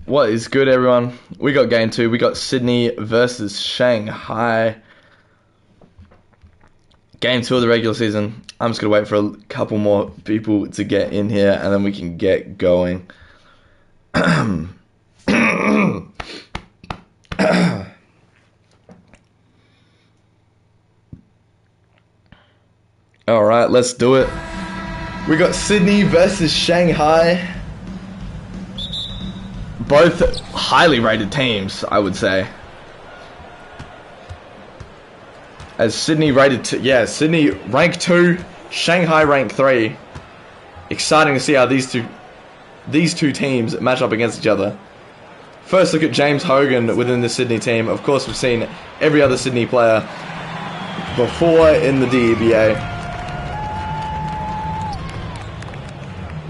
What is good, everyone? We got game 2. We got Sydney versus Shanghai. Game 2 of the regular season. I'm just going to wait for a couple more people to get in here, and then we can get going. Alright, let's do it. We got Sydney versus Shanghai. Both highly rated teams, I would say. As Sydney rated, Sydney rank 2, Shanghai rank 3. Exciting to see how these two teams match up against each other. First look at James Hogan within the Sydney team. Of course, we've seen every other Sydney player before in the DEBA.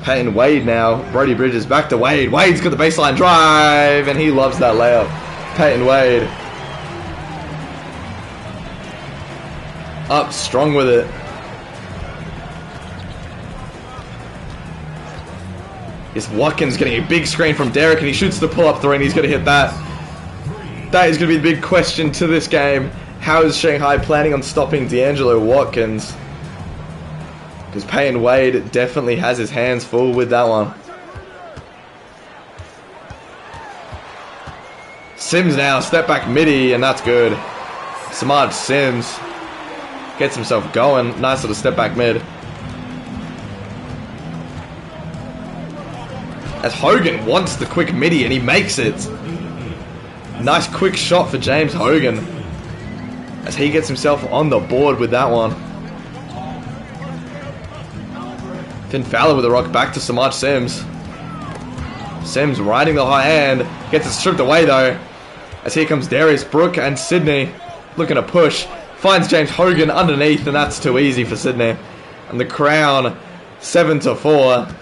Peyton Wade now. Brody Bridges back to Wade. Wade's got the baseline drive, and he loves that layup. Peyton Wade. Up strong with it. Is Watkins getting a big screen from Derek, and he shoots the pull-up three, and he's going to hit that. That is going to be the big question to this game. How is Shanghai planning on stopping D'Angelo Watkins? Because Peyton Wade definitely has his hands full with that one. Sims now, step back midi, and that's good. Samaj Sims gets himself going. Nice little step back mid. As Hogan wants the quick midi, and he makes it. Nice quick shot for James Hogan. As he gets himself on the board with that one. Finn Fowler with a rock back to Samaj Sims. Sims riding the high hand. Gets it stripped away though. As here comes Darius Brooke and Sydney. Looking to push. Finds James Hogan underneath, and that's too easy for Sydney. And the Crown 7-4.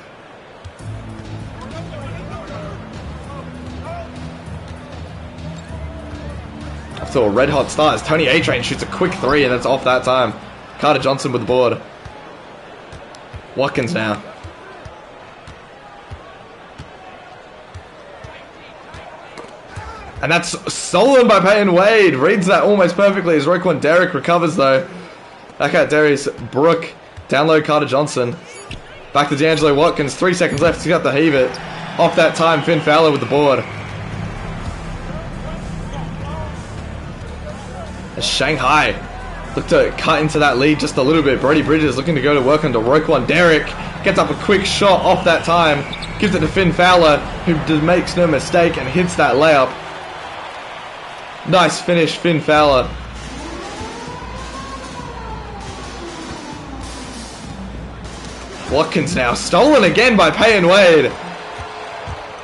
Off to a red hot start as Tony A-Train shoots a quick three, and that's off that time. Carter Johnson with the board. Watkins now. And that's stolen by Peyton Wade. Reads that almost perfectly as Roquan Derrick recovers though. Back at Darius Brooke. Down low Carter Johnson. Back to D'Angelo Watkins. 3 seconds left. He's got to heave it. Off that time, Finn Fowler with the board. As Shanghai look to cut into that lead just a little bit. Brody Bridges looking to go to work onto Roquan Derrick. Gets up a quick shot off that time. Gives it to Finn Fowler, who makes no mistake and hits that layup. Nice finish, Finn Fowler. Watkins now. Stolen again by Peyton Wade.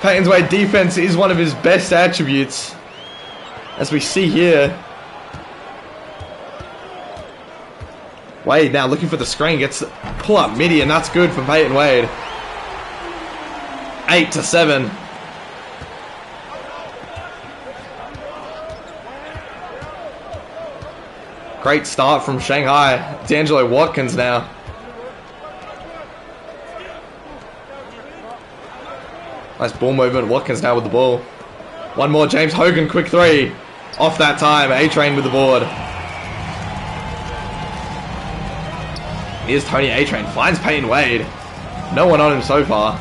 Peyton Wade defense is one of his best attributes. As we see here. Wade now looking for the screen, gets pull up midi, and that's good for Peyton Wade. 8-7. Great start from Shanghai. D'Angelo Watkins now. Nice ball movement. Watkins now with the ball. One more. James Hogan, quick three. Off that time. A-Train with the board. Here's Tony A-Train, finds Peyton Wade. No one on him so far.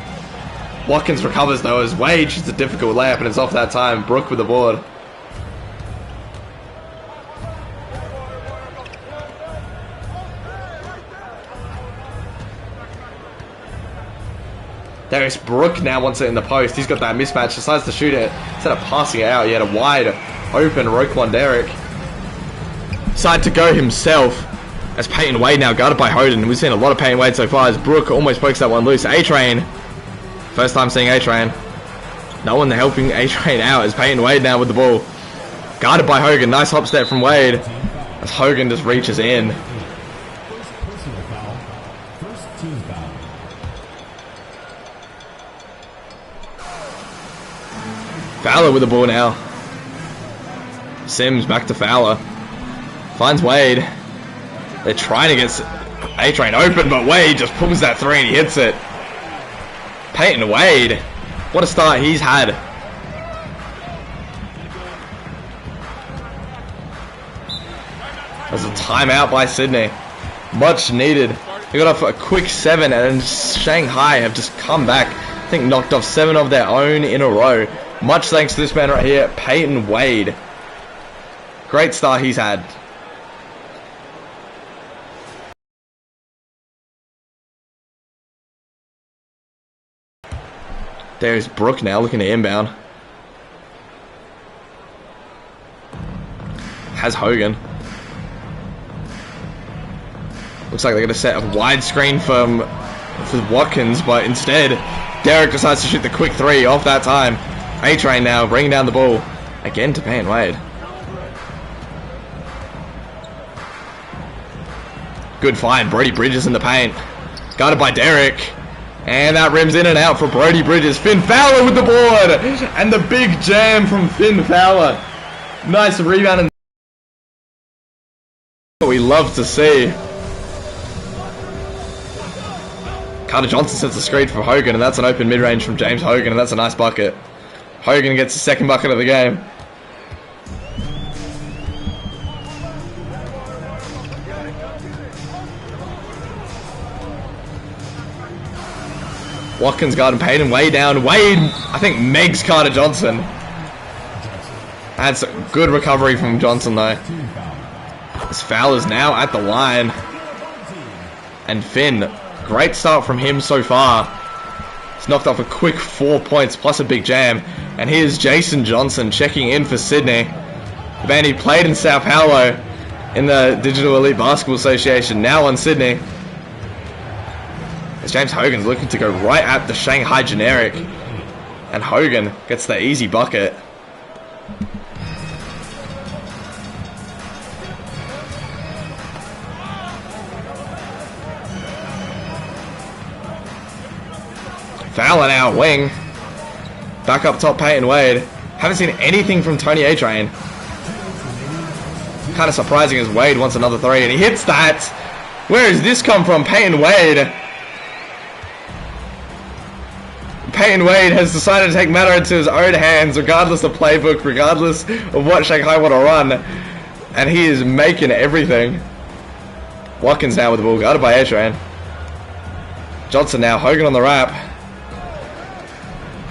Watkins recovers though as Wade shoots a difficult layup, and it's off that time. Brooke with the board. Darius Brooke now wants it in the post. He's got that mismatch, decides to shoot it. Instead of passing it out, he had a wide open Roquan Derrick. Decided to go himself. As Peyton Wade now guarded by Hoden. We've seen a lot of Peyton Wade so far as Brooke almost pokes that one loose. A-Train. First time seeing A-Train. No one helping A-Train out as Peyton Wade now with the ball. Guarded by Hogan. Nice hop step from Wade. As Hogan just reaches in. Fowler with the ball now. Sims back to Fowler. Finds Wade. They're trying to get A-Train open, but Wade just pulls that three and he hits it. Peyton Wade What a start he's had. There's a timeout by Sydney. Much needed. They got off a quick 7 and Shanghai have just come back. I think knocked off 7 of their own in a row. Much thanks to this man right here, Peyton Wade. Great start he's had. There's Brooke now looking to inbound. Has Hogan. Looks like they're going to set a wide screen for Watkins, but instead, Derek decides to shoot the quick 3 off that time. A-Train now bringing down the ball. Again to Peyton Wade. Good find. Brody Bridges in the paint. Guarded by Derek. And that rims in and out for Brody Bridges. Finn Fowler with the board. And the big jam from Finn Fowler. Nice rebound. And what we love to see. Carter Johnson sets the screen for Hogan, and that's an open mid-range from James Hogan, and that's a nice bucket. Hogan gets the second bucket of the game. Watkins guarding Peyton way down. Wade, I think, Megs Carter Johnson. That's a good recovery from Johnson, though. This foul is now at the line. And Finn, great start from him so far. He's knocked off a quick 4 points plus a big jam. And here's Jason Johnson checking in for Sydney. The man he played in Sao Paulo in the Digital Elite Basketball Association, now on Sydney. As James Hogan's looking to go right at the Shanghai generic. And Hogan gets the easy bucket. Fowler now, wing. Back up top, Peyton Wade. Haven't seen anything from Tony A-Train. Kind of surprising as Wade wants another 3, and he hits that. Where has this come from? Peyton Wade. Peyton Wade has decided to take matter into his own hands, regardless of playbook, regardless of what Shanghai want to run. And he is making everything. Watkins now with the ball, guarded by A-Train. Johnson now, Hogan on the wrap.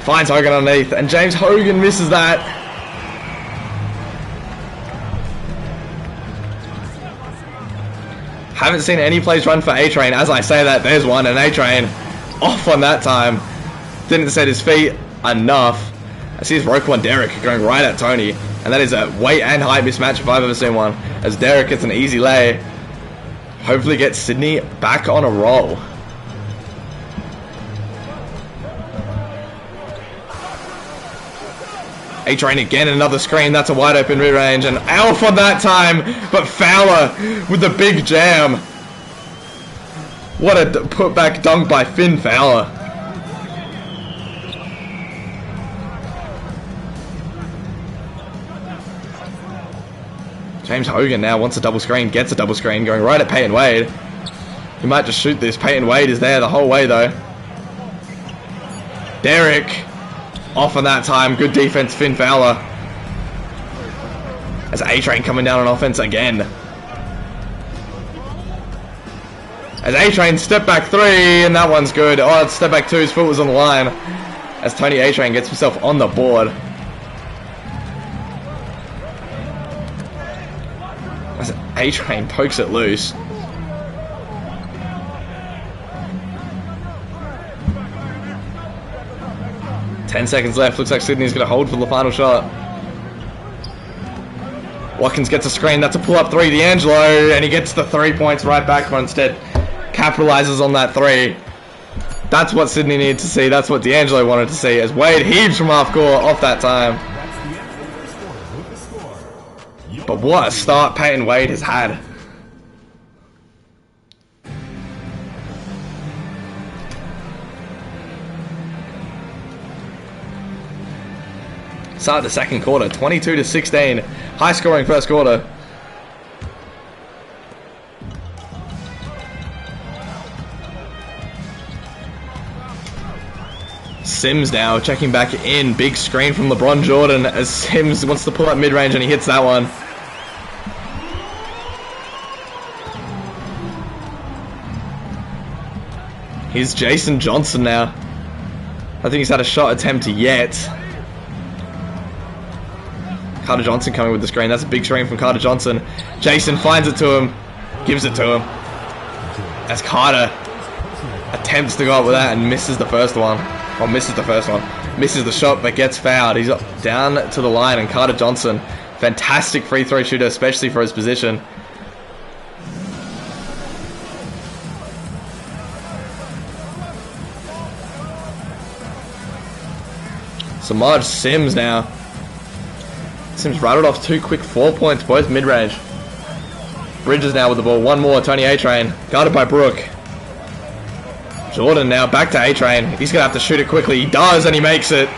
Finds Hogan underneath, and James Hogan misses that. Haven't seen any plays run for A-Train. As I say that, there's one, and A-Train off on that time. Didn't set his feet enough. I see his Roquan Derek going right at Tony, and that is a weight and height mismatch if I've ever seen one, as Derek gets an easy lay. Hopefully gets Sydney back on a roll. A-Train again, another screen. That's a wide open mid-range, and Alf on that time, but Fowler with the big jam. What a putback dunk by Finn Fowler. James Hogan now wants a double screen, gets a double screen, going right at Peyton Wade. He might just shoot this. Peyton Wade is there the whole way, though. Derek off on that time. Good defense, Finn Fowler. As A-Train coming down on offense again. As A-Train step back 3, and that one's good. Oh, it's step back 2, his foot was on the line. As Tony A-Train gets himself on the board. As A-Train pokes it loose. Ten seconds left. Looks like Sydney's going to hold for the final shot. Watkins gets a screen. That's a pull-up 3. D'Angelo, and he gets the 3 points right back, but instead capitalizes on that 3. That's what Sydney needed to see. That's what D'Angelo wanted to see, as Wade heaves from half court off that time. But what a start Peyton Wade has had. Start the second quarter, 22-16. High scoring first quarter. Sims now checking back in. Big screen from LeBron Jordan as Sims wants to pull up mid-range and he hits that one. Here's Jason Johnson now. I think he's had a shot attempt yet. Carter Johnson coming with the screen. That's a big screen from Carter Johnson. Jason finds it to him. Gives it to him. As Carter attempts to go up with that and misses the first one. Or misses the first one. Misses the shot but gets fouled. He's down to the line, and Carter Johnson, fantastic free throw shooter, especially for his position. Samaj Sims now. Sims rattled off 2 quick 4 points, both mid-range. Bridges now with the ball. One more, Tony A-Train. Guarded by Brook. Jordan now back to A-Train. He's going to have to shoot it quickly. He does, and he makes it.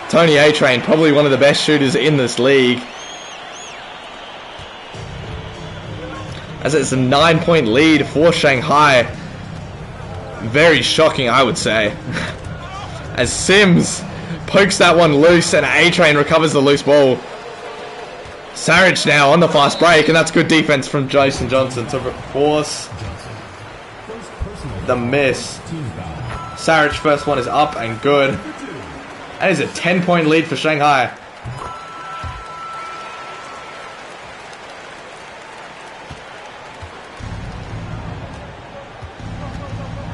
Tony A-Train, probably one of the best shooters in this league. As it's a 9-point lead for Shanghai. Very shocking, I would say. As Sims pokes that one loose and A-Train recovers the loose ball. Saric now on the fast break, and that's good defense from Jason Johnson to force the miss. Saric first one is up and good. That is a 10-point lead for Shanghai.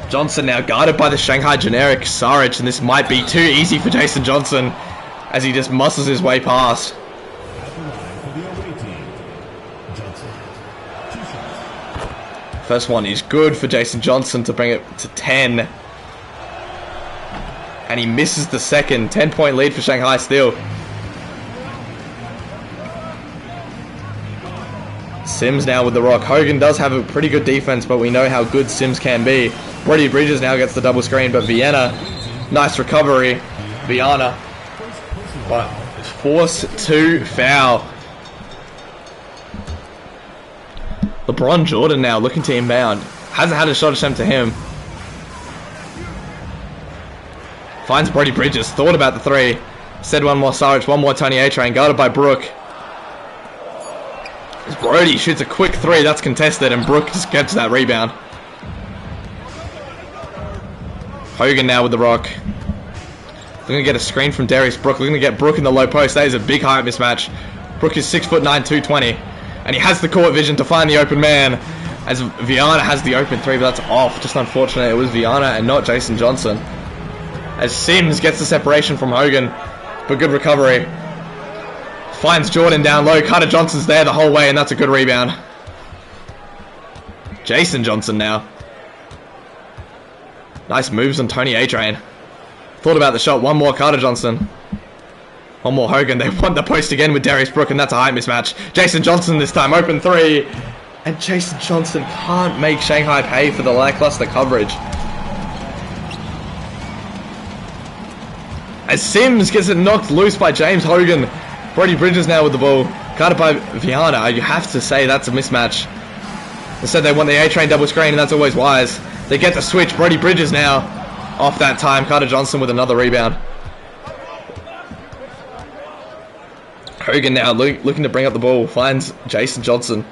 Johnson now guarded by the Shanghai generic Saric, and this might be too easy for Jason Johnson as he just muscles his way past. First one is good for Jason Johnson to bring it to 10. And he misses the second. 10-point lead for Shanghai still. Sims now with the rock. Hogan does have a pretty good defense, but we know how good Sims can be. Brody Bridges now gets the double screen, but Vienna, nice recovery. Viana, but forced to foul. LeBron Jordan now looking to inbound. Hasn't had a shot attempt to him. Finds Brody Bridges. Thought about the three. Said one more Saric, one more Tony A-Train. Guarded by Brook. As Brody shoots a quick three. That's contested, and Brook just gets that rebound. Hogan now with the rock. Looking to get a screen from Darius Brook. Looking to get Brook in the low post. That is a big height mismatch. Brook is 6'9", 220. And he has the court vision to find the open man. As Viana has the open three, but that's off. Just unfortunate. It was Viana and not Jason Johnson. As Sims gets the separation from Hogan. But good recovery. Finds Jordan down low. Carter Johnson's there the whole way, and that's a good rebound. Jason Johnson now. Nice moves on Tony A-Train. Thought about the shot. One more Carter Johnson. One more Hogan. They want the post again with Darius Brook, and that's a height mismatch. Jason Johnson this time. Open three. And Jason Johnson can't make Shanghai pay for the lackluster coverage. As Sims gets it knocked loose by James Hogan. Brody Bridges now with the ball. Guarded by Viana. You have to say that's a mismatch. Instead they want the A-Train double screen, and that's always wise. They get the switch. Brody Bridges now off that time. Carter Johnson with another rebound. Hogan now looking to bring up the ball. Finds Jason Johnson.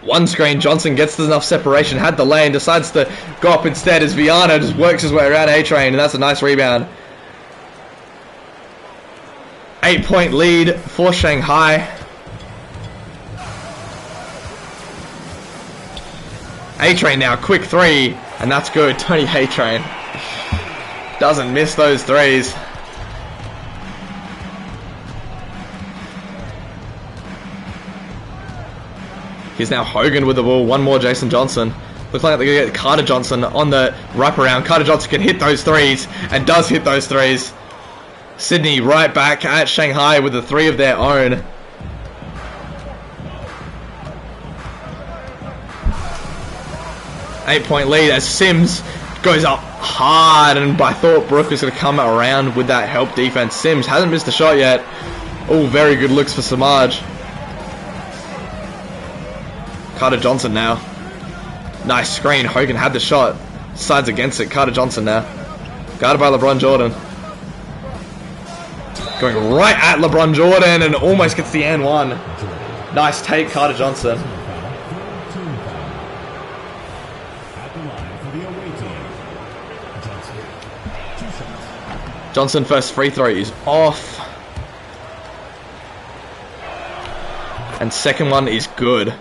One screen. Johnson gets enough separation. Had the lane. Decides to go up instead as Viana just works his way around A-Train, and that's a nice rebound. 8-point lead for Shanghai. A-Train now, quick three, and that's good. Tony A-Train doesn't miss those threes. Here's now Hogan with the ball. One more Jason Johnson. Looks like they're going to get Carter Johnson on the wraparound. Carter Johnson can hit those threes, and does hit those threes. Sydney right back at Shanghai with the three of their own. Eight-point lead as Sims goes up hard, and I thought Brook was going to come around with that help defense. Sims hasn't missed a shot yet. Oh, very good looks for Samaj. Carter Johnson now. Nice screen. Hogan had the shot. Sides against it. Carter Johnson now. Guarded by LeBron Jordan. Going right at LeBron Jordan and almost gets the and one. Nice take, Carter Johnson. Johnson first free throw is off. And second one is good.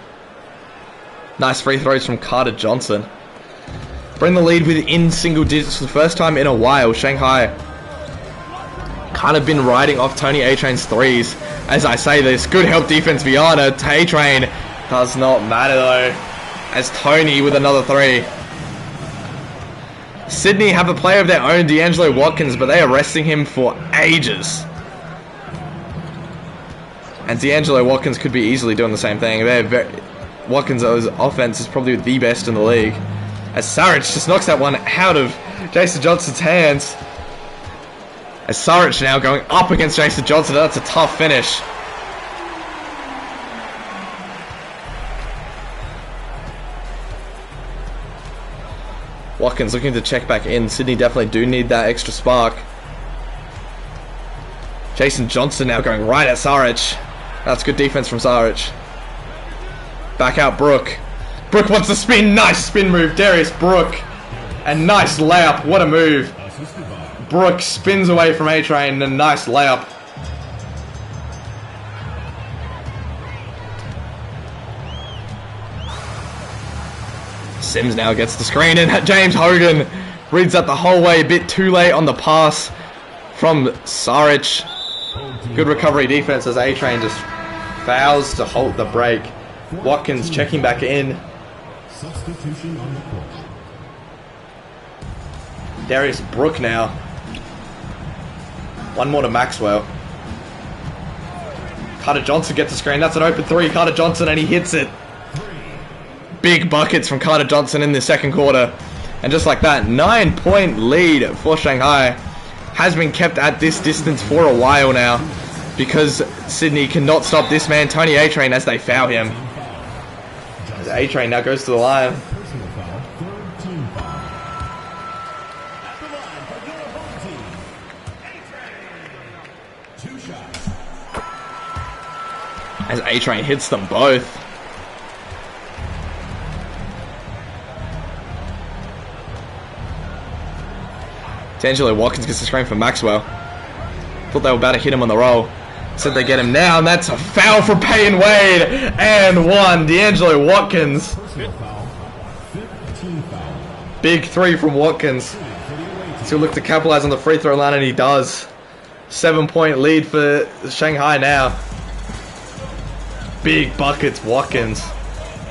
Nice free throws from Carter Johnson. Bring the lead within single digits for the first time in a while. Shanghai kind of been riding off Tony A-Train's threes. As I say this, good help defense Viana. A-Train does not matter though. As Tony with another three. Sydney have a player of their own, D'Angelo Watkins, but they are resting him for ages. And D'Angelo Watkins could be easily doing the same thing. Watkins' offense is probably the best in the league. As Saric just knocks that one out of Jason Johnson's hands. As Saric now going up against Jason Johnson. That's a tough finish. Watkins looking to check back in. Sydney definitely do need that extra spark. Jason Johnson now going right at Saric. That's good defense from Saric. Back out Brook. Brook wants to spin. Nice spin move. Darius Brook. And nice layup. What a move. Brook spins away from A-Train and a nice layup. Sims now gets the screen and James Hogan reads that the whole way. A bit too late on the pass from Saric. Good recovery defense as A-Train just fouls to halt the break. Watkins checking back in. Substitution on the court. Darius Brook now. One more to Maxwell. Carter Johnson gets the screen. That's an open three. Carter Johnson, and he hits it. Big buckets from Carter Johnson in the second quarter. And just like that, 9-point lead for Shanghai has been kept at this distance for a while now because Sydney cannot stop this man, Tony A-Train, as they foul him. As A-Train now goes to the line. As A-Train hits them both. D'Angelo Watkins gets the screen for Maxwell. Thought they were about to hit him on the roll. Said they get him now, and that's a foul for Payton Wade. And one. D'Angelo Watkins. Big three from Watkins. So he'll look to capitalize on the free throw line, and he does. 7-point lead for Shanghai now. Big buckets, Watkins.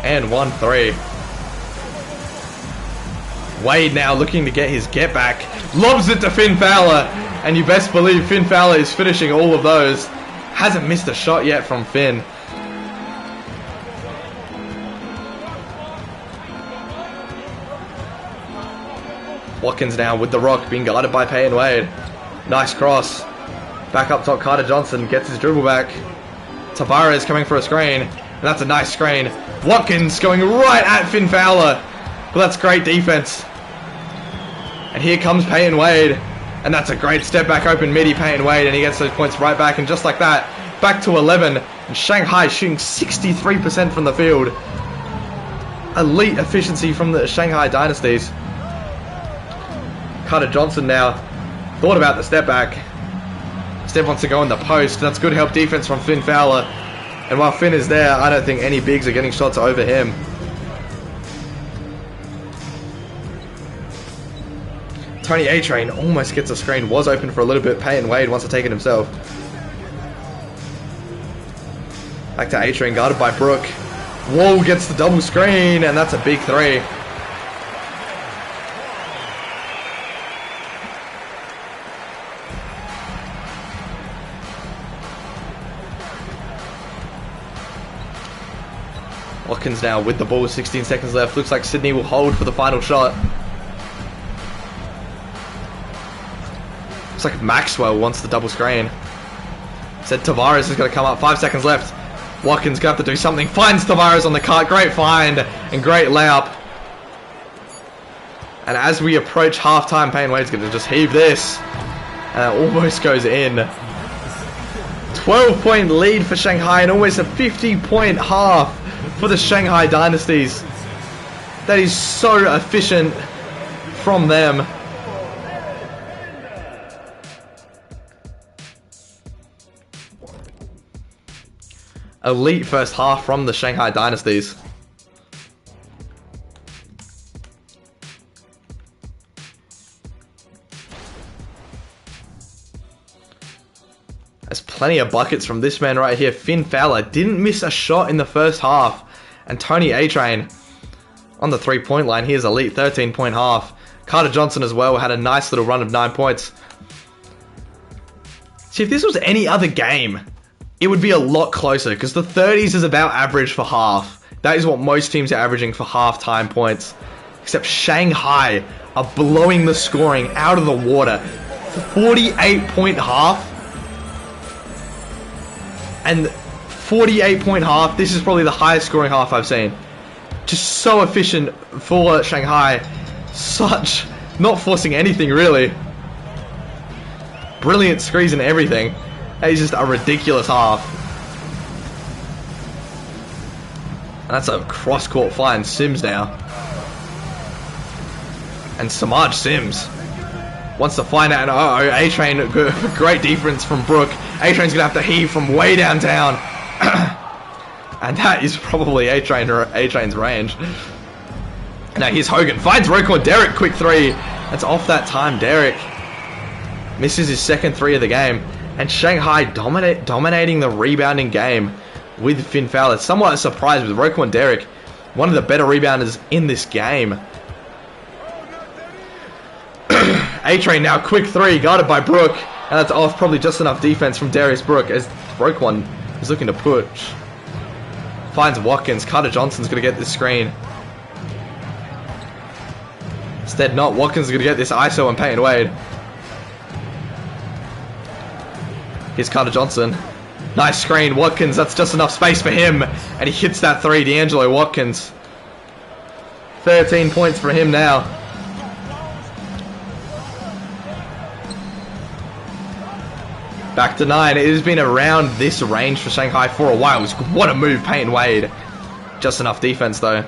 And 1-3. Wade now looking to get his get back. Lobs it to Finn Fowler. And you best believe Finn Fowler is finishing all of those. Hasn't missed a shot yet from Finn. Watkins now with the rock, being guarded by Payton Wade. Nice cross. Back up top, Carter Johnson gets his dribble back. Tavares coming for a screen. And that's a nice screen. Watkins going right at Finn Fowler. But that's great defense. And here comes Payton Wade. And that's a great step back open midi Payton Wade. And he gets those points right back. And just like that, back to 11. And Shanghai shooting 63% from the field. Elite efficiency from the Shanghai Dynasties. Carter Johnson now thought about the step back. Steph wants to go in the post. That's good help defense from Finn Fowler. And while Finn is there, I don't think any bigs are getting shots over him. Tony A-Train almost gets a screen. Was open for a little bit. Payton Wade wants to take it himself. Back to A-Train, guarded by Brook. Wall gets the double screen, and that's a big three. Watkins now with the ball with 16 seconds left. Looks like Sydney will hold for the final shot. Looks like Maxwell wants the double screen. Said Tavares is going to come up. 5 seconds left. Watkins going to have to do something. Finds Tavares on the cut. Great find and great layup. And as we approach halftime, Payne Wade's going to just heave this. And it almost goes in. 12-point lead for Shanghai and almost a 50-point half for the Shanghai Dynasties. That is so efficient from them. Elite first half from the Shanghai Dynasties. There's plenty of buckets from this man right here. Finn Fowler didn't miss a shot in the first half. And Tony A-Train on the 3-point line. Here's elite 13-point half. Carter Johnson as well had a nice little run of 9 points. See, if this was any other game, it would be a lot closer because the 30s is about average for half. That is what most teams are averaging for halftime points. Except Shanghai are blowing the scoring out of the water. 48-point half. And 48-point half. This is probably the highest scoring half I've seen. Just so efficient for Shanghai. Such, not forcing anything really. Brilliant screens and everything. That is just a ridiculous half. And that's a cross-court flying Sims now. And Samaj Sims wants to find out. Uh-oh, A-Train, great defense from Brook. A-Train's going to have to heave from way downtown. And that is probably A-Train's range. Now here's Hogan. Finds Roquan Derek, quick three. That's off that time. Derek misses his second three of the game. And Shanghai dominating the rebounding game with Finn Fowler. Somewhat a surprise with Roquan Derek, one of the better rebounders in this game. A-Train now, quick three, guarded by Brook. And that's off, probably just enough defense from Darius Brook as Roquan is looking to push. Finds Watkins. Carter Johnson's going to get this screen. Instead not. Watkins is going to get this ISO on Payne Wade. Here's Carter Johnson. Nice screen. Watkins, that's just enough space for him. And he hits that three. D'Angelo Watkins. 13 points for him now. Back to 9. It has been around this range for Shanghai for a while. What a move, Payne Wade. Just enough defense, though.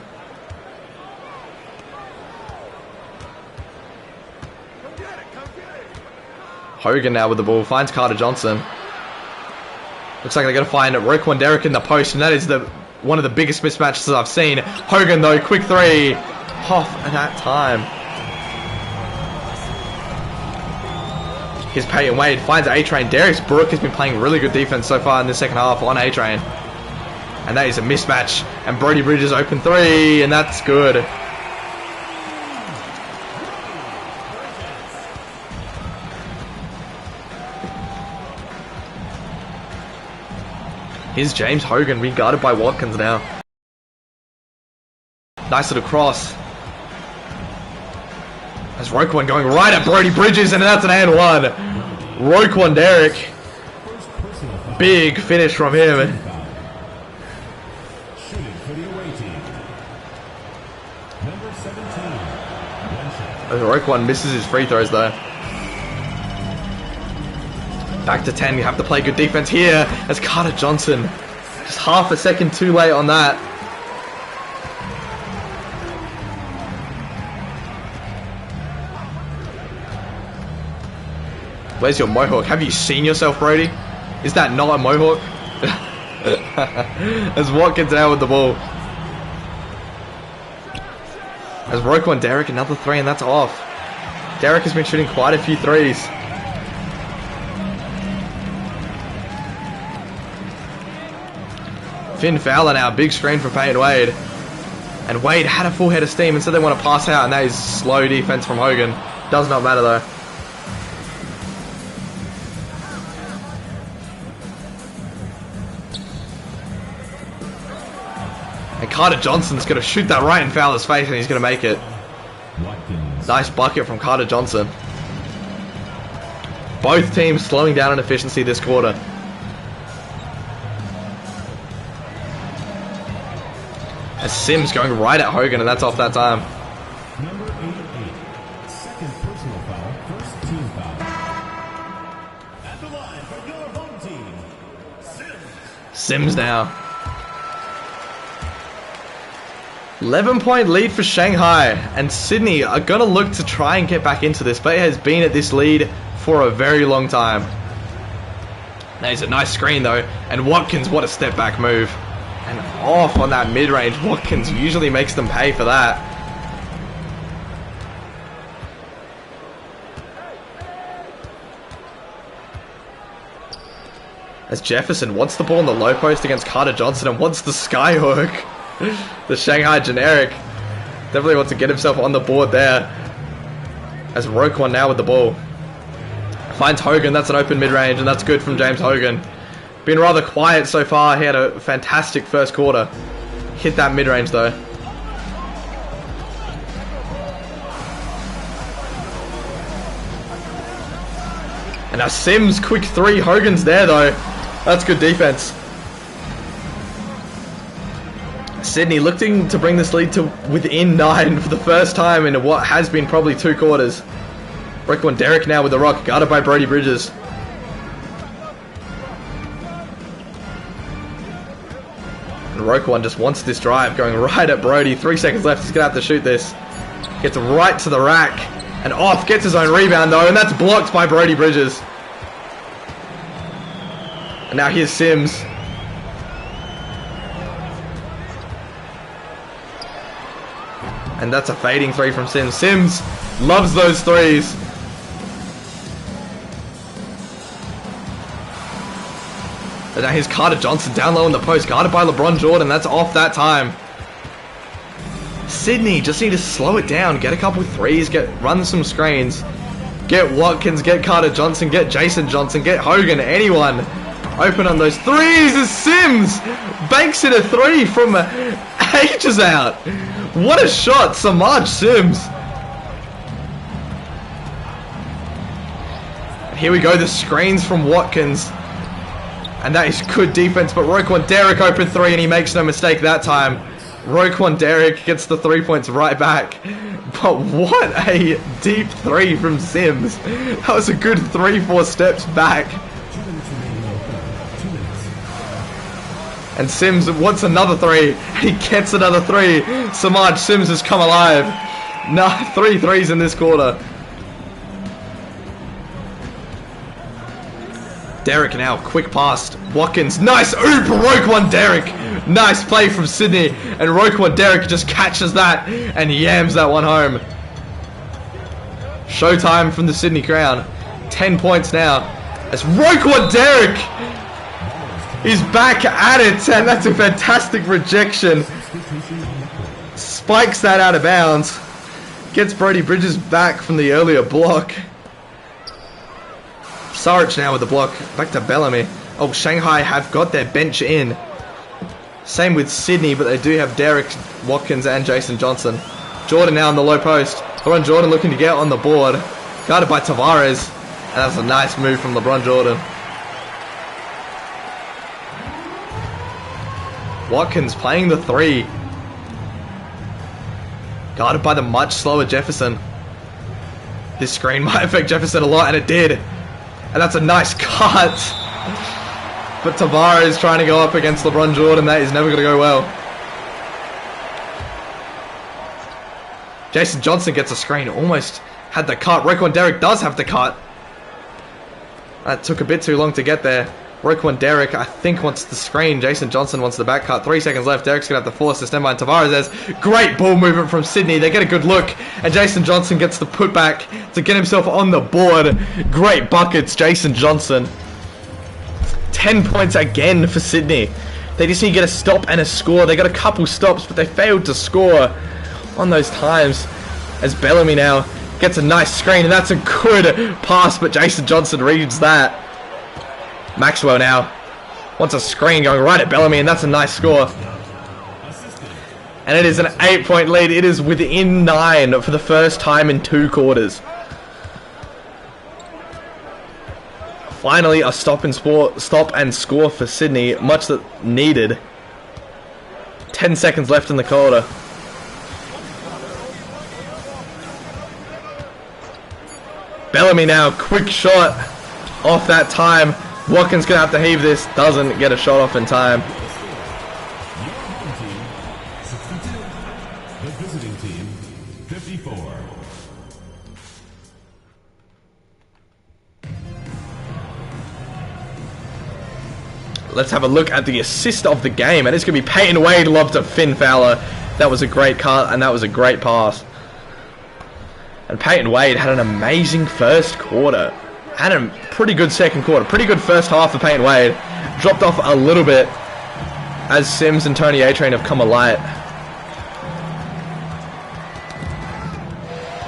Hogan now with the ball. Finds Carter Johnson. Looks like they're going to find Roquan Derek in the post, and that is one of the biggest mismatches I've seen. Hogan, though, quick three. Off at that time. Here's Payne Wade, finds A-Train. Darius Brook has been playing really good defense so far in the second half on A-Train. And that is a mismatch. And Brody Bridges open three, and that's good. Here's James Hogan being guarded by Watkins now. Nice little cross. That's Roquan going right at Brody Bridges, and that's an and one. Roquan Derek. Big finish from him. Roquan misses his free throws though. Back to 10. You have to play good defense here as Carter Johnson. Just half a second too late on that. Where's your mohawk? Have you seen yourself, Brody? Is that not a mohawk? As Watkins out with the ball. As Roquan Derek, another three, and that's off. Derek has been shooting quite a few threes. Finn Fowler now, big screen for Payne Wade. And Wade had a full head of steam, and so they want to pass out, and that is slow defense from Hogan. Does not matter though. And Carter Johnson's going to shoot that right in Fowler's face, and he's going to make it. Nice bucket from Carter Johnson. Both teams slowing down in efficiency this quarter. As Sims going right at Hogan, and that's off that time. Second personal foul, first team foul. At the line for your home team, Sims now. 11-point lead for Shanghai, and Sydney are going to look to try and get back into this, but it has been at this lead for a very long time. There's a nice screen though, and Watkins, what a step back move. And off on that mid-range. Watkins usually makes them pay for that. As Jefferson wants the ball in the low post against Carter Johnson and wants the skyhook. The Shanghai generic definitely wants to get himself on the board there. As Roquan now with the ball. Finds Hogan, that's an open mid-range, and that's good from James Hogan. Been rather quiet so far, he had a fantastic first quarter. Hit that mid-range though. And now Sims, quick three, Hogan's there though. That's good defense. Sydney looking to bring this lead to within 9 for the first time in what has been probably 2 quarters. Roquan Derrick now with the rock, guarded by Brody Bridges. And Roquan just wants this drive, going right at Brody. 3 seconds left, he's going to have to shoot this. Gets right to the rack, and off, gets his own rebound though, and that's blocked by Brody Bridges. And now here's Sims. And that's a fading 3 from Sims. Sims loves those threes. And now here's Carter Johnson down low in the post, guarded by LeBron Jordan. That's off that time. Sydney just need to slow it down, get a couple threes, run some screens, get Watkins, get Carter Johnson, get Jason Johnson, get Hogan, anyone open on those threes. As Sims banks in a 3 from ages out. What a shot, Samaj Sims. Here we go, the screens from Watkins. And that is good defense, but Roquan Derrick open 3 and he makes no mistake that time. Roquan Derrick gets the 3 points right back. But what a deep 3 from Sims. That was a good 3-4 steps back. And Sims wants another 3. He gets another 3. Samaj Sims has come alive. No, 3 threes in this quarter. Derrick now, quick pass. Watkins, nice oop, Roquan Derrick. Nice play from Sydney. And Roquan Derrick just catches that and yams that one home. Showtime from the Sydney Crown. 10 points now. As Roquan Derrick is back at it, and that's a fantastic rejection. Spikes that out of bounds. Gets Brody Bridges back from the earlier block. Saric now with the block. Back to Bellamy. Oh, Shanghai have got their bench in. Same with Sydney, but they do have Derrick, Watkins, and Jason Johnson. Jordan now in the low post. LeBron Jordan looking to get on the board. Guarded by Tavares. And that's a nice move from LeBron Jordan. Watkins playing the 3. Guarded by the much slower Jefferson. This screen might affect Jefferson a lot, and it did. And that's a nice cut. But Tavares trying to go up against LeBron Jordan. That is never going to go well. Jason Johnson gets a screen. Almost had the cut. Roquan Derrick does have the cut. That took a bit too long to get there. Roquan Derrick, I think, wants the screen. Jason Johnson wants the back cut. 3 seconds left. Derrick's going to have to force the stem by Tavares. There's great ball movement from Sydney. They get a good look. And Jason Johnson gets the putback to get himself on the board. Great buckets, Jason Johnson. 10 points again for Sydney. They just need to get a stop and a score. They got a couple stops, but they failed to score on those times. As Bellamy now gets a nice screen. And that's a good pass, but Jason Johnson reads that. Maxwell now wants a screen going right at Bellamy, and that's a nice score. And it is an 8-point lead. It is within 9 for the first time in 2 quarters. Finally, a stop and score for Sydney, much that needed. 10 seconds left in the quarter. Bellamy now, quick shot off that time. Watkins gonna have to heave this. Doesn't get a shot off in time. Your home team, 62. The visiting team, 54. Let's have a look at the assist of the game, and it's going to be Peyton Wade lobbed to Finn Fowler. That was a great cut, and that was a great pass. And Peyton Wade had an amazing first quarter. Had a pretty good second quarter. Pretty good first half for Peyton Wade. Dropped off a little bit as Sims and Tony A-Train have come alight.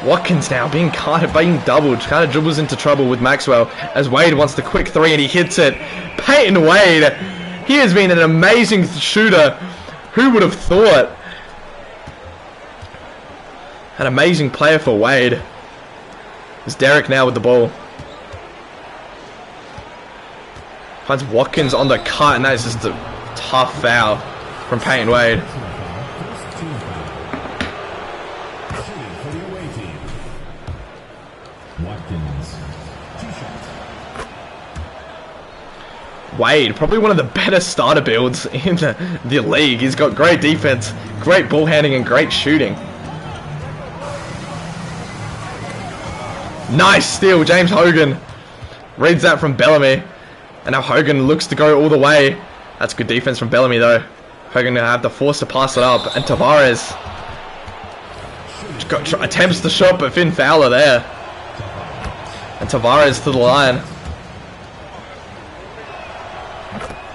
Watkins now being doubled, kind of dribbles into trouble with Maxwell as Wade wants the quick three and he hits it. Peyton Wade, he has been an amazing shooter. Who would have thought? An amazing player for Wade. It's Derek now with the ball. Finds Watkins on the cut, and that is just a tough foul from Peyton Wade. Wade, probably one of the better starter builds in the league. He's got great defense, great ball handling, and great shooting. Nice steal, James Hogan reads that from Bellamy, and now Hogan looks to go all the way. That's good defense from Bellamy though. Hogan gonna have the force to pass it up, and Tavares attempts the shot, but Finn Fowler there, and Tavares to the line.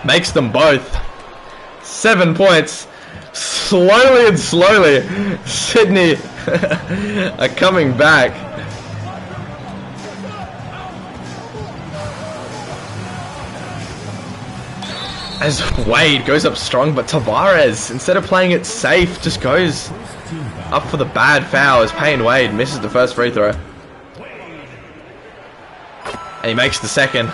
Makes them both. 7 points. Slowly and slowly, Sydney are coming back. As Wade goes up strong, but Tavares, instead of playing it safe, just goes up for the bad foul as Peyton Wade misses the first free throw. And he makes the second.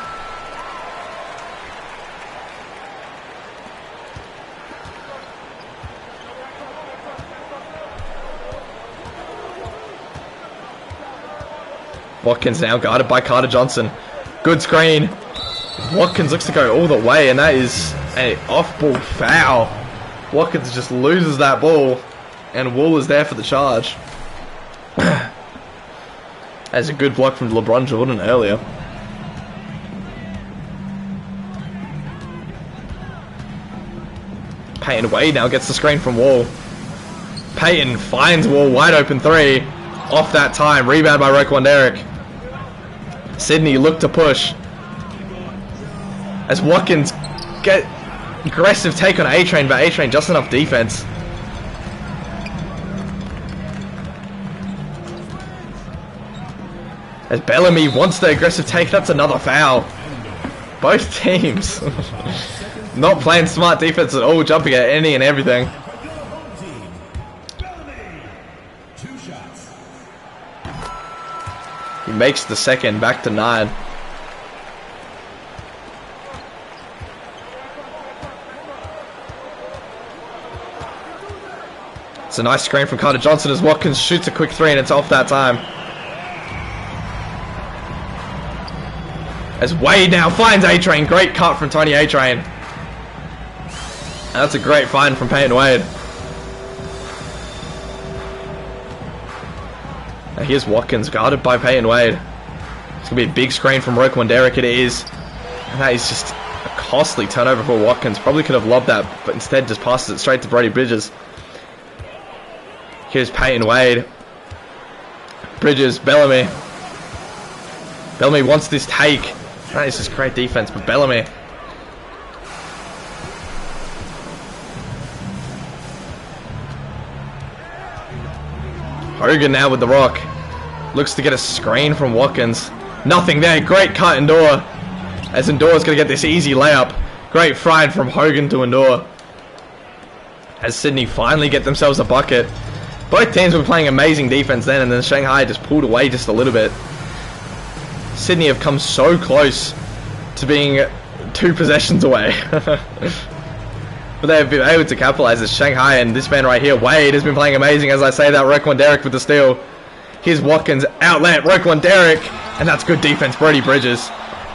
Watkins now guarded by Carter Johnson. Good screen. Watkins looks to go all the way, and that is an off-ball foul. Watkins just loses that ball, and Wool is there for the charge. That's a good block from LeBron Jordan earlier. Peyton Wade now gets the screen from Wall. Peyton finds Wall, wide open three. Off that time, rebound by Roquan Derrick. Sydney look to push as Watkins get aggressive take on A-Train, but A-Train just enough defense. As Bellamy wants the aggressive take, that's another foul. Both teams not playing smart defense at all, jumping at any and everything. He makes the second, back to 9. It's a nice screen from Carter Johnson as Watkins shoots a quick three and it's off that time. As Wade now finds A-Train, great cut from Tony A-Train. And that's a great find from Peyton Wade. Now here's Watkins guarded by Peyton Wade. It's going to be a big screen from Roquan Derrick, it is. And that is just a costly turnover for Watkins. Probably could have lobbed that, but instead just passes it straight to Brody Bridges. Here's Peyton Wade. Bridges, Bellamy. Bellamy wants this take. That is just great defense, but Bellamy. Hogan now with the rock. Looks to get a screen from Watkins. Nothing there. Great cut, Endor. As Endor's going to get this easy layup. Great find from Hogan to Endor. As Sydney finally get themselves a bucket. Both teams were playing amazing defense then, and then Shanghai just pulled away just a little bit. Sydney have come so close to being 2 possessions away. But they've been able to capitalize as Shanghai, and this man right here, Wade, has been playing amazing. As I say that, Roquan Derrick with the steal. Here's Watkins, outlet, Roquan Derrick And that's good defense. Brody Bridges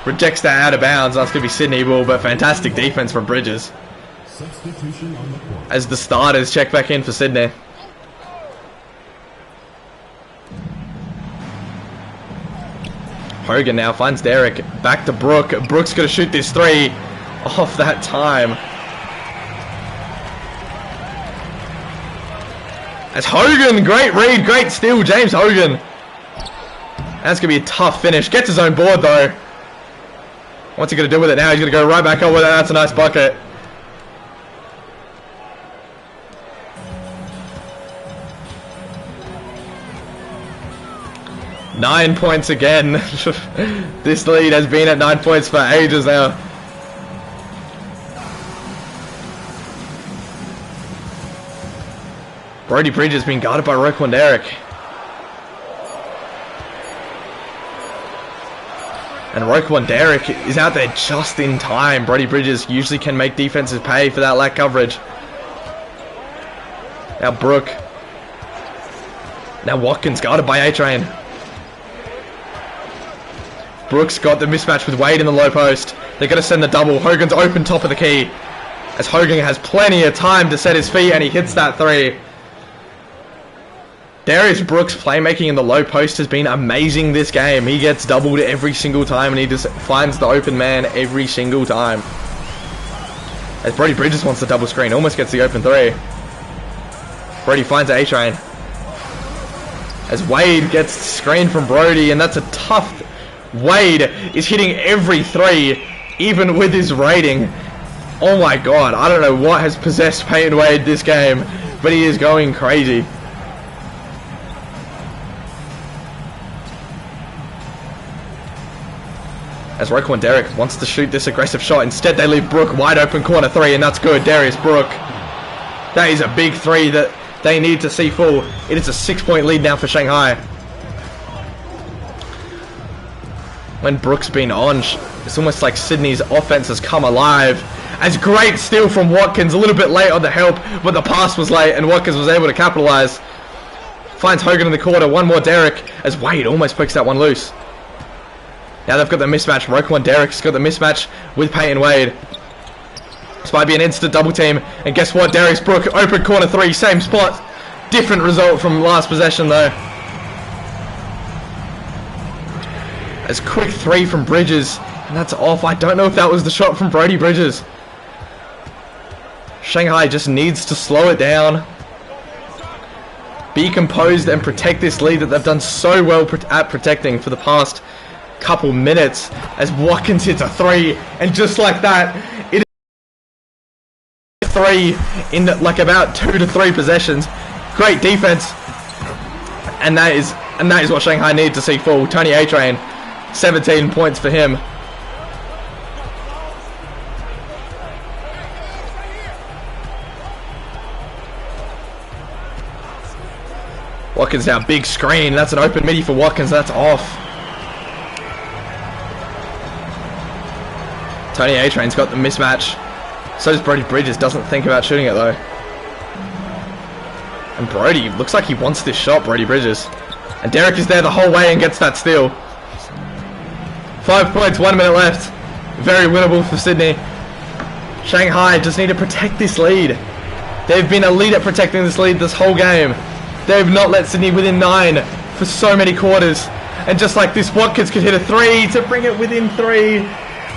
rejects that out of bounds. That's going to be Sydney ball, but fantastic defense from Bridges. Substitution on the court. As the starters check back in for Sydney. Hogan now finds Derek. Back to Brook. Brook's going to shoot this three off that time. As Hogan, great read, great steal, James Hogan. That's going to be a tough finish. Gets his own board though. What's he going to do with it now? He's going to go right back up with it. That's a nice bucket. Nine points again. This lead has been at 9 points for ages now. Brody Bridges being guarded by Roquan Derrick. And Roquan Derrick is out there just in time. Brody Bridges usually can make defenses pay for that lack coverage. Now Brook. Now Watkins guarded by A-Train. Brooks got the mismatch with Wade in the low post. They're going to send the double. Hogan's open top of the key. As Hogan has plenty of time to set his feet and he hits that three. Darius Brooks' playmaking in the low post has been amazing this game. He gets doubled every single time and he just finds the open man every single time. As Brody Bridges wants the double screen, almost gets the open three. Brody finds A-Train. As Wade gets screened from Brody, and that's a tough... Wade is hitting every three, even with his rating. Oh my god, I don't know what has possessed Peyton Wade this game, but he is going crazy. As Roquan Derrick wants to shoot this aggressive shot, instead they leave Brook wide open corner three, and that's good. Darius Brook. That is a big three that they need to see full. It is a 6-point lead now for Shanghai. When Brook's been on, it's almost like Sydney's offense has come alive. As great steal from Watkins, a little bit late on the help, but the pass was late and Watkins was able to capitalize. Finds Hogan in the corner, one more Derrick, as Wade almost pokes that one loose. Now they've got the mismatch. Roquan Derrick's got the mismatch with Peyton Wade. This might be an instant double team, and guess what? Darius Brook, open corner three, same spot. Different result from last possession though. As quick three from Bridges, and that's off. I don't know if that was the shot from Brody Bridges. Shanghai just needs to slow it down. Be composed and protect this lead that they've done so well at protecting for the past couple minutes. As Watkins hits a three, and just like that, it is three in like about 2 to 3 possessions. Great defense, and that is what Shanghai need to see full. Tony A-Train. 17 points for him. Watkins now, big screen. That's an open midi for Watkins. That's off. Tony A-Train's got the mismatch. So does Brody Bridges. Doesn't think about shooting it though. And Brody looks like he wants this shot, Brody Bridges. And Derrick is there the whole way and gets that steal. 5 points, 1 minute left. Very winnable for Sydney. Shanghai just need to protect this lead. They've been elite at protecting this lead this whole game. They've not let Sydney within 9 for so many quarters. And just like this, Watkins could hit a 3 to bring it within 3.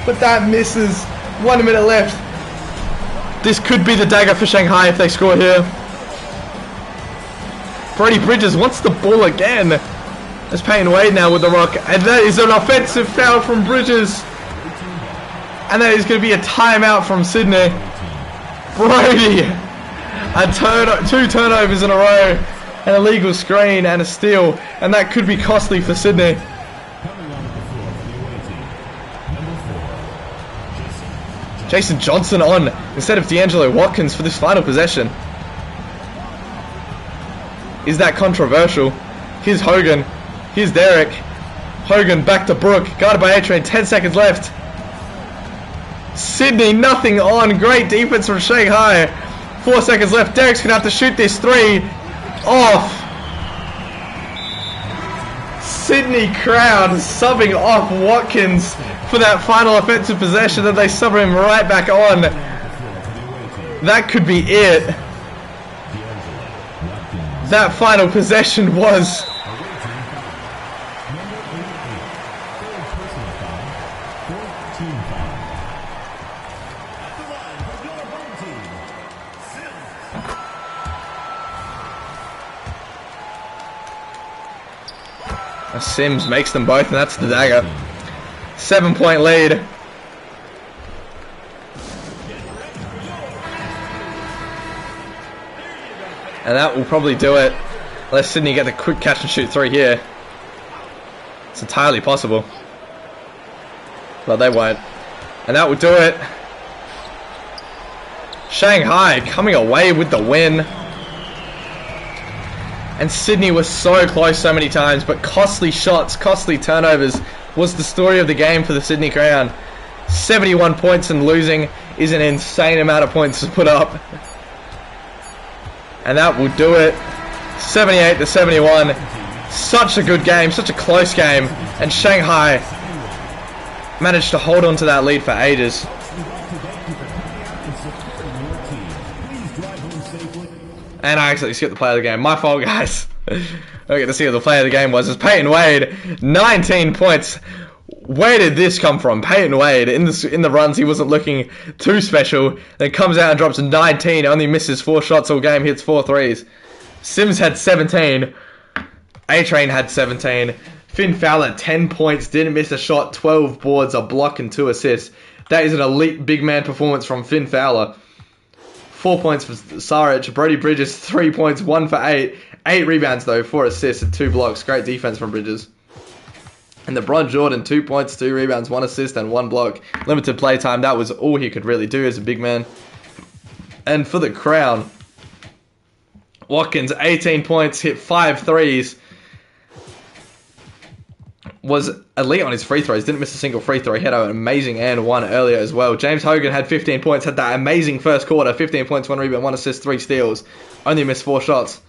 But that misses. 1 minute left. This could be the dagger for Shanghai if they score here. Brody Bridges wants the ball again. There's Peyton Wade now with the rock, and that is an offensive foul from Bridges. And that is going to be a timeout from Sydney. Brody, two turnovers in a row, an illegal screen and a steal, and that could be costly for Sydney. Jason Johnson on instead of D'Angelo Watkins for this final possession. Is that controversial? Here's Hogan. Here's Derrick. Hogan back to Brook. Guarded by A-Train. 10 seconds left. Sydney, nothing on. Great defense from Shanghai. 4 seconds left. Derrick's going to have to shoot this 3. Off. Sydney crowd subbing off Watkins for that final offensive possession, and they sub him right back on. That could be it. That final possession was... Sims makes them both, and that's the dagger. 7-point lead. And that will probably do it. Unless Sydney get the quick catch and shoot 3 here. It's entirely possible. But they won't. And that will do it. Shanghai coming away with the win. And Sydney was so close so many times, but costly shots, costly turnovers was the story of the game for the Sydney Crown. 71 points and losing is an insane amount of points to put up. And that will do it. 78-71. Such a good game, such a close game. And Shanghai managed to hold on to that lead for ages. And I actually skipped the play of the game. My fault, guys. I get to see what the play of the game was. It was Peyton Wade, 19 points. Where did this come from? Peyton Wade, in the runs, he wasn't looking too special. Then comes out and drops 19. Only misses 4 shots all game, hits 4 threes. Sims had 17. A-Train had 17. Finn Fowler, 10 points. Didn't miss a shot. 12 boards, a block, and 2 assists. That is an elite big man performance from Finn Fowler. 4 points for Saric. Brody Bridges, 3 points, 1 for 8. 8 rebounds, though, 4 assists and 2 blocks. Great defense from Bridges. And LeBron Jordan, 2 points, 2 rebounds, 1 assist, and 1 block. Limited play time. That was all he could really do as a big man. And for the Crown, Watkins, 18 points, hit 5 threes. Was elite on his free throws. Didn't miss a single free throw. He had an amazing and 1 earlier as well. James Hogan had 15 points. Had that amazing first quarter. 15 points, 1 rebound, 1 assist, 3 steals. Only missed 4 shots.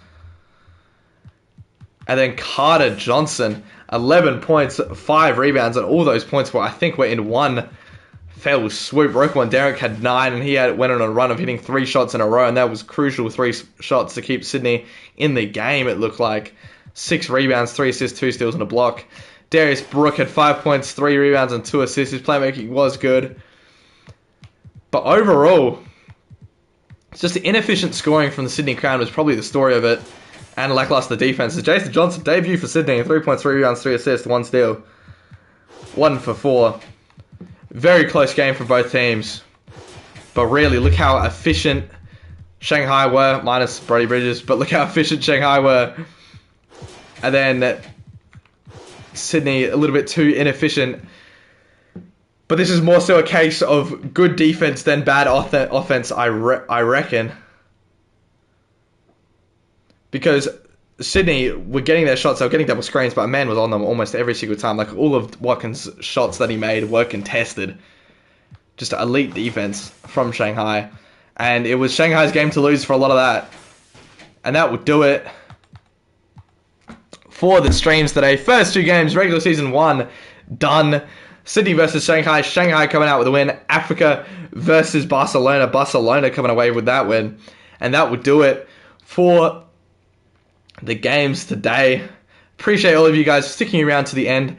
And then Carter Johnson, 11 points, 5 rebounds. And all those points were in one fell swoop. Roquan Derrick had 9. And he went on a run of hitting 3 shots in a row. And that was crucial. 3 shots to keep Sydney in the game, it looked like. 6 rebounds, 3 assists, 2 steals, and a block. Darius Brooke had 5 points, 3 rebounds, and 2 assists. His playmaking was good. But overall, it's just the inefficient scoring from the Sydney Crown was probably the story of it. And lackluster defense. Jason Johnson debut for Sydney. 3 points, 3 rebounds, 3 assists, 1 steal. 1 for 4. Very close game for both teams. But really, look how efficient Shanghai were. Minus Brody Bridges. But look how efficient Shanghai were. And then Sydney a little bit too inefficient. But this is more so a case of good defense than bad offense, I reckon. Because Sydney were getting their shots, they were getting double screens, but a man was on them almost every single time. Like, all of Watkins' shots that he made were contested. Just elite defense from Shanghai. And it was Shanghai's game to lose for a lot of that. And that would do it for the streams today. First 2 games, regular season 1, done. Sydney versus Shanghai. Shanghai coming out with a win. Africa versus Barcelona. Barcelona coming away with that win. And that would do it for the games today. Appreciate all of you guys sticking around to the end.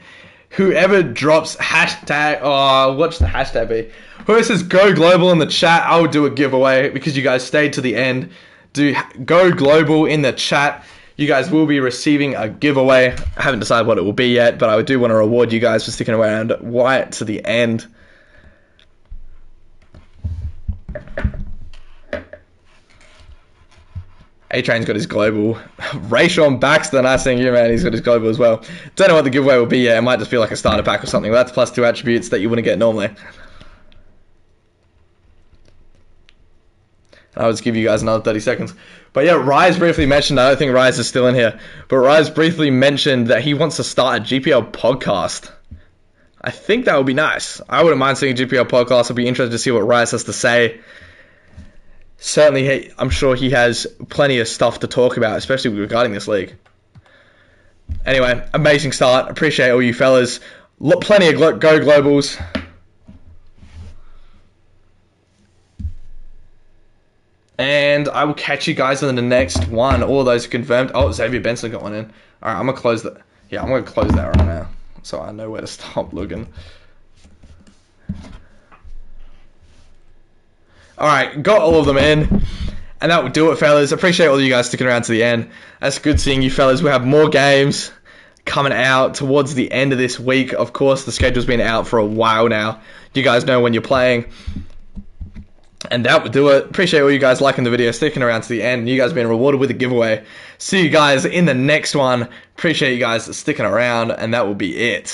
Whoever drops hashtag... Oh, what's the hashtag be? Whoever says go global in the chat, I will do a giveaway because you guys stayed to the end. Do go global in the chat. You guys will be receiving a giveaway. I haven't decided what it will be yet, but I do want to reward you guys for sticking around right to the end. A-Train's got his global. Rayshawn Baxter, nice seeing you, man. He's got his global as well. Don't know what the giveaway will be yet. It might just be like a starter pack or something. That's plus 2 attributes that you wouldn't get normally. I'll just give you guys another 30 seconds. But yeah, Rise briefly mentioned, I don't think Rise is still in here, but Rise briefly mentioned that he wants to start a GPL podcast. I think that would be nice. I wouldn't mind seeing a GPL podcast. I'd be interested to see what Rise has to say. Certainly, I'm sure he has plenty of stuff to talk about, especially regarding this league. Anyway, amazing start. Appreciate all you fellas. Plenty of Go Globals. And I will catch you guys in the next one. All of those are confirmed. Oh, Xavier Benson got one in. Alright, I'm going to close that. Yeah, I'm going to close that right now. So I know where to stop looking. Alright, got all of them in. And that will do it, fellas. Appreciate all of you guys sticking around to the end. That's good seeing you, fellas. We'll have more games coming out towards the end of this week. Of course, the schedule's been out for a while now. You guys know when you're playing. And that would do it. Appreciate all you guys liking the video, sticking around to the end, and you guys being rewarded with a giveaway. See you guys in the next one. Appreciate you guys sticking around, and that will be it.